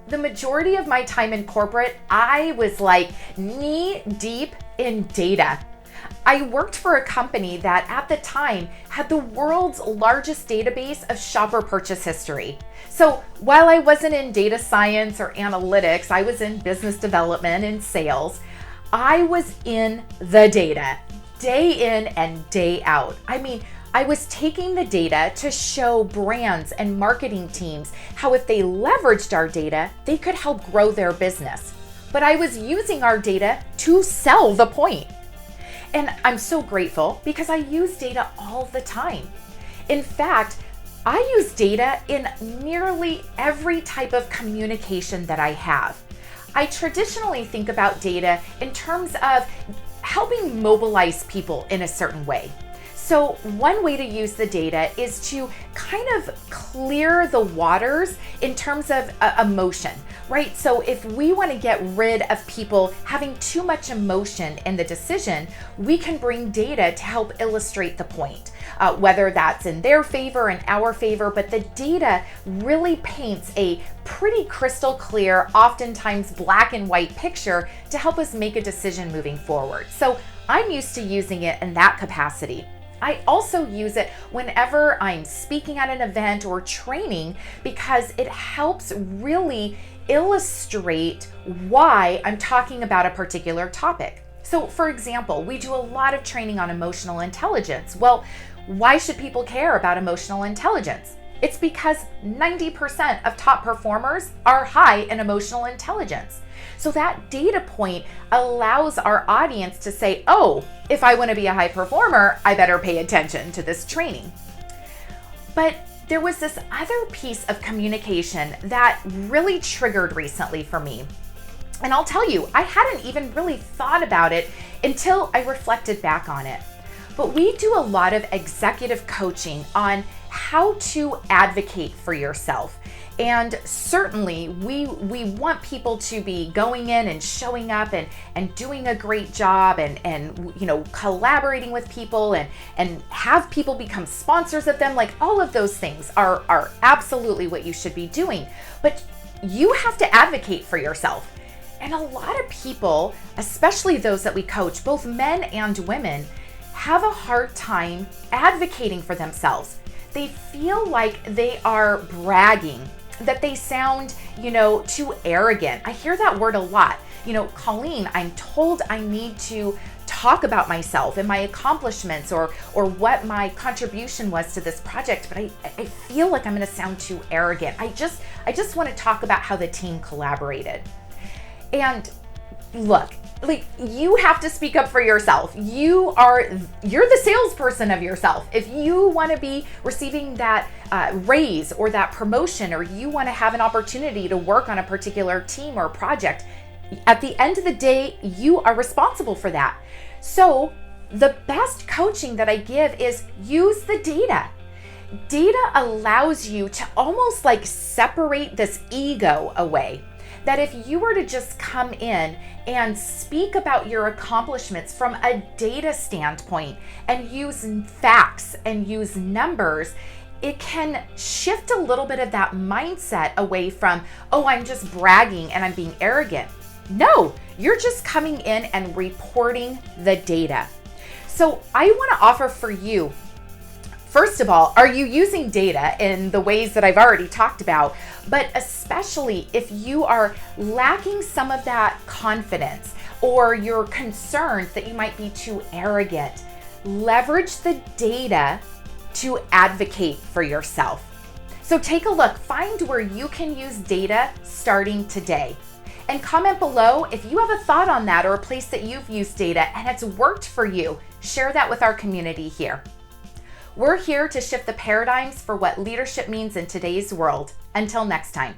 The majority of my time in corporate, I was like knee deep in data. I worked for a company that at the time had the world's largest database of shopper purchase history. So while I wasn't in data science or analytics, I was in business development and sales. I was in the data day in and day out. I was taking the data to show brands and marketing teams how if they leveraged our data, they could help grow their business. But I was using our data to sell the point. And I'm so grateful because I use data all the time. In fact, I use data in nearly every type of communication that I have. I traditionally think about data in terms of helping mobilize people in a certain way. So one way to use the data is to kind of clear the waters in terms of emotion, right? So if we want to get rid of people having too much emotion in the decision, we can bring data to help illustrate the point, whether that's in their favor and our favor, but the data really paints a pretty crystal clear, oftentimes black and white picture to help us make a decision moving forward. So I'm used to using it in that capacity. I also use it whenever I'm speaking at an event or training because it helps really illustrate why I'm talking about a particular topic. So for example, we do a lot of training on emotional intelligence. Well, why should people care about emotional intelligence? It's because 90% of top performers are high in emotional intelligence. So that data point allows our audience to say, oh, if I want to be a high performer, I better pay attention to this training. But there was this other piece of communication that really triggered recently for me. And I'll tell you, I hadn't even really thought about it until I reflected back on it. But we do a lot of executive coaching on how to advocate for yourself. And certainly we want people to be going in and showing up and doing a great job and collaborating with people and have people become sponsors of them. Like all of those things are absolutely what you should be doing. But you have to advocate for yourself. And a lot of people, especially those that we coach, both men and women, have a hard time advocating for themselves. They feel like they are bragging, that they sound, too arrogant. I hear that word a lot. Colleen, I'm told I need to talk about myself and my accomplishments or what my contribution was to this project, but I feel like I'm going to sound too arrogant. I just want to talk about how the team collaborated. And look, like you have to speak up for yourself. You're the salesperson of yourself. If you want to be receiving that raise or that promotion, or you want to have an opportunity to work on a particular team or project, at the end of the day, you are responsible for that. So the best coaching that I give is use the data. Data allows you to almost like separate this ego away. That if you were to just come in and speak about your accomplishments from a data standpoint and use facts and use numbers, it can shift a little bit of that mindset away from, oh, I'm just bragging and I'm being arrogant. No, you're just coming in and reporting the data. So I want to offer for you, first of all, are you using data in the ways that I've already talked about? But especially if you are lacking some of that confidence or you're concerned that you might be too arrogant, leverage the data to advocate for yourself. So take a look, find where you can use data starting today. And comment below if you have a thought on that or a place that you've used data and it's worked for you. Share that with our community here. We're here to shift the paradigms for what leadership means in today's world. Until next time.